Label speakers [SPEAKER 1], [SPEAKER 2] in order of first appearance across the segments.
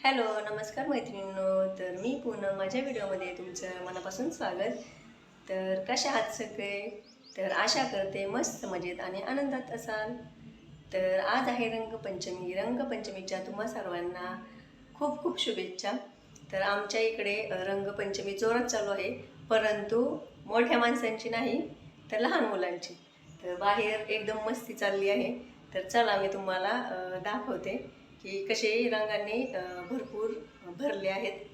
[SPEAKER 1] Hello, नमस्कार मैत्रिणींनो. तर मी पूनम, माझ्या व्हिडिओमध्ये तुमचं मनापासून स्वागत. तर कशा आहात सगळे? तर आशा करते मस्त मजेत आणि आनंदात असाल. तर आज आहे रंगपंचमी. रंगपंचमीच्या तुम्हा सर्वांना खूप खूप शुभेच्छा. तर आमच्या इकडे रंगपंचमी जोरात चालू आहे, परंतु मोठ्या माणसांची नाही, तर लहान मुलांची. तर बाहेर एकदम मस्ती चालली आहे. तर चला मी तुम्हाला दाखवते की कसे रंगांनी भरपूर भरले आहेत.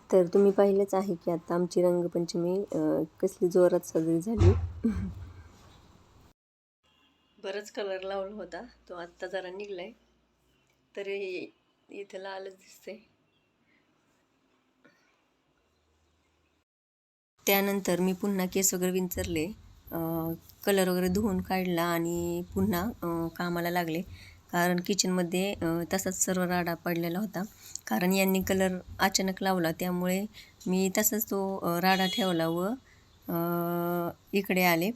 [SPEAKER 1] तर तुम्ही पाहिलंच आहे की आता आमची रंगपंचमी कसली जोरात साजरी झाली. बरंच कलर लावला होता, तो आत्ता जरा निघलाय, तरी इथं लालच दिसते. त्यानंतर मी पुन्हा केस वगैरे विंचरले, कलर वगैरे धुवून काढला आणि पुन्हा कामाला लागले. कारण किचनमध्ये तसाच सर्व राडा पडलेला होता. कारण यांनी कलर अचानक लावला, त्यामुळे मी तसाच तो राडा ठेवला व इकडे आले.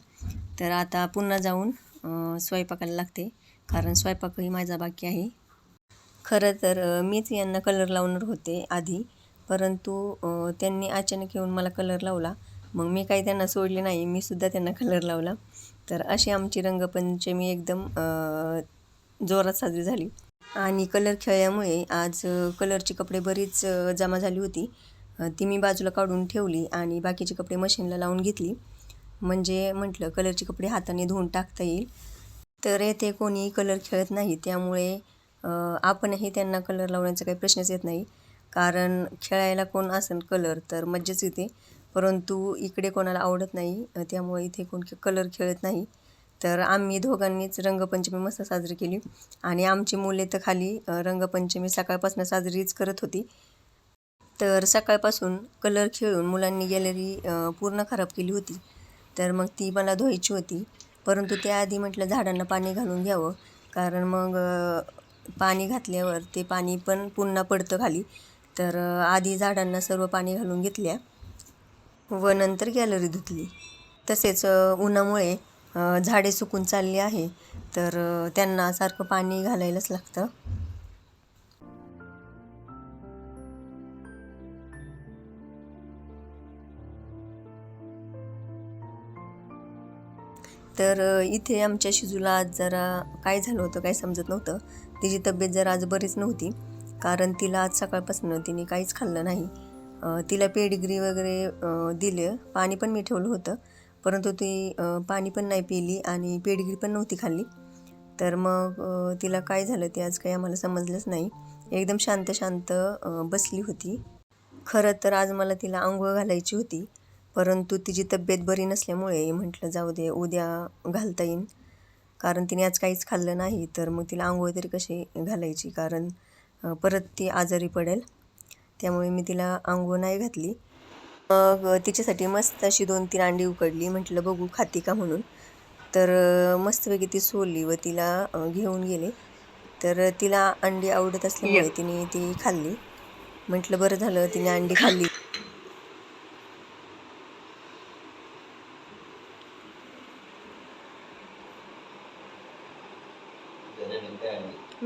[SPEAKER 1] तर आता पुन्हा जाऊन स्वयंपाकाला लागते, कारण स्वयंपाकही माझा बाकी आहे. खरं तर मीच यांना कलर लावणार होते आधी, परंतु त्यांनी अचानक येऊन मला कलर लावला. मग मी काही त्यांना सोडले नाही, मी सुद्धा त्यांना कलर लावला. तर अशी आमची रंगपंचमी एकदम जोरात साजरी झाली. आणि कलर खेळल्यामुळे आज कलरची कपडे बरीच जमा झाली होती. ती मी बाजूला काढून ठेवली आणि बाकीचे कपडे मशीनला लावून घेतली. म्हणजे म्हटलं कलरचे कपडे हाताने धुवून टाकता येईल. तर येथे कोणी कलर खेळत नाही, त्यामुळे आपणही त्यांना कलर लावण्याचा काही प्रश्नच येत नाही. कारण खेळायला कोण असेल कलर तर मज्जाच येते, परंतु इकडे कोणाला आवडत नाही, त्यामुळे इथे कोण कलर खेळत नाही. तर आम्ही दोघांनीच रंगपंचमी मस्त साजरी केली आणि आमची मुले तर खाली रंगपंचमी सकाळपासून साजरीच करत होती. तर सकाळपासून कलर खेळून मुलांनी गॅलरी पूर्ण खराब केली होती. तर मग ती मला धुवायची होती, परंतु त्याआधी म्हटलं झाडांना पाणी घालून घ्यावं, कारण मग पाणी घातल्यावर ते पाणी पण पुन्हा पडतं खाली. तर आधी झाडांना सर्व पाणी घालून घेतल्या व नंतर गॅलरी धुतली. तसेच उन्हामुळे झाडे सुकून चालली आहे, तर त्यांना सारखं पाणी घालायलाच लागतं. तर इथे आमच्या शिजूला आज जरा काय झालं होतं काय समजत नव्हतं. तिची तब्येत जरा आज बरीच नव्हती, कारण तिला आज सकाळपासून तिने काहीच खाल्लं नाही. तिला पेडिग्री वगैरे दिले, पाणी पण मी ठेवलं होतं, परंतु ती पाणी पण नाही पिली आणि पेडिग्री पण नव्हती खाल्ली. तर मग तिला काय झालं ते आज काही आम्हाला समजलंच नाही. एकदम शांत शांत बसली होती. खरं तर आज मला तिला अंघोळ घालायची होती, परंतु तिची तब्येत बरी नसल्यामुळे म्हटलं जाऊ दे, उद्या घालता येईन. कारण तिने आज काहीच खाल्लं नाही, तर मग तिला अंघोळ तरी कशी घालायची, कारण परत ती आजारी पडेल. त्यामुळे मी तिला अंघोळ नाही घातली. मग तिच्यासाठी मस्त अशी 2-3 अंडी उकडली, म्हटलं बघू खाती का म्हणून. तर मस्तपैकी ती सोलली व तिला घेऊन गेले. तर तिला अंडी आवडत असल्यामुळे तिने ती खाल्ली. म्हटलं बरं झालं तिने अंडी खाल्ली.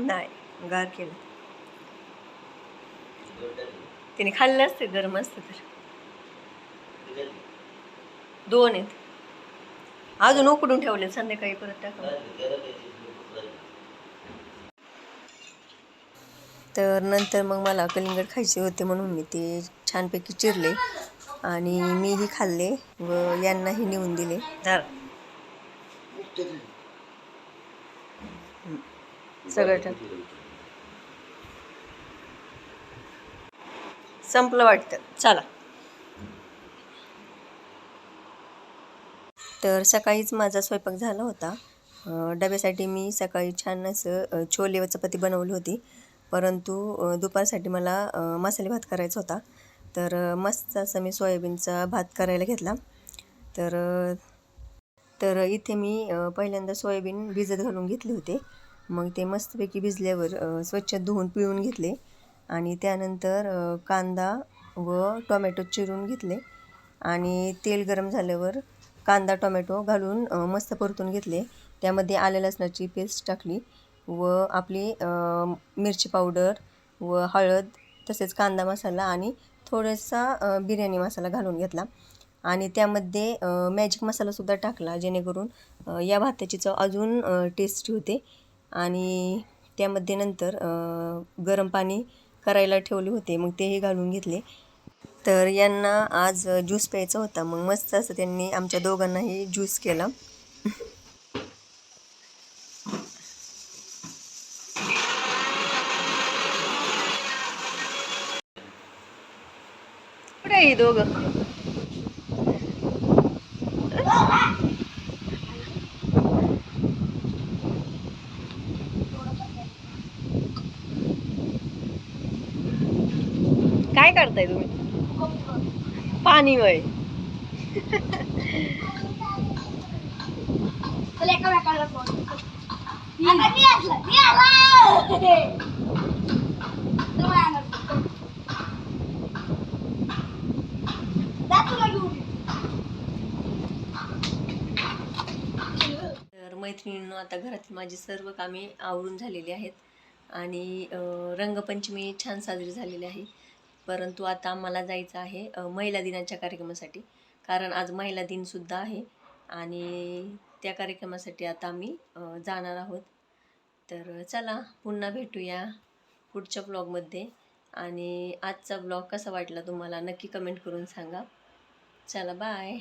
[SPEAKER 1] नाही गार केलं. तिने खाल्लं असते गरम असतं तर. 2 आहेत अजून उकडून ठेवले, संध्याकाळी परत टाका. तर नंतर मग मला कलिंगड खायचे होते म्हणून मी ते छानपैकी चिरले आणि मीही खाल्ले व यांनाही नेऊन दिले. सगळं टाक. संपलं वाटतं. चला. तर सकाळीच माझा स्वयंपाक झाला होता. डब्यासाठी मी सकाळी छान असं छोले व चपाती बनवली होती, परंतु दुपारसाठी मला मसाले भात करायचा होता. तर मस्त असं मी सोयाबीनचा भात करायला घेतला. तर तर इथे मी पहिल्यांदा सोयाबीन भिजत घालून घेतले होते. मग ते मस्तपैकी भिजल्यावर स्वच्छ धुवून पिळून घेतले आणि त्यानंतर कांदा व टोमॅटो चिरून घेतले आणि तेल गरम झाल्यावर कांदा टोमॅटो घालून मस्त परतून घेतले. त्यामध्ये आलं लसणाची पेस्ट टाकली व आपली मिरची पावडर व हळद तसेच कांदा मसाला आणि थोडासा बिर्याणी मसाला घालून घेतला आणि त्यामध्ये मॅजिक मसालासुद्धा टाकला, जेणेकरून या भाताची चव अजून टेस्टी होते. आणि त्यामध्ये नंतर गरम पाणी करायला ठेवले होते, मग तेही घालून घेतले. तर यांना आज ज्यूस प्यायचा होता, मग मस्त असं त्यांनी आमच्या दोघांनाही ज्यूस केला. कुठे आहे दोघं? काय करताय तुम्ही? पाणी वय. तर मैत्रिणींनो, आता घरातील माझी सर्व कामे आवरून झालेली आहेत आणि रंगपंचमी छान साजरी झालेली आहे. परंतु आता मला जायचं आहे महिला दिनाच्या कार्यक्रमासाठी, कारण आज महिला दिनसुद्धा आहे आणि त्या कार्यक्रमासाठी आता आम्ही जाणार आहोत. तर चला, पुन्हा भेटूया पुढच्या ब्लॉगमध्ये आणि आजचा ब्लॉग कसा वाटला तुम्हाला नक्की कमेंट करून सांगा. चला, बाय.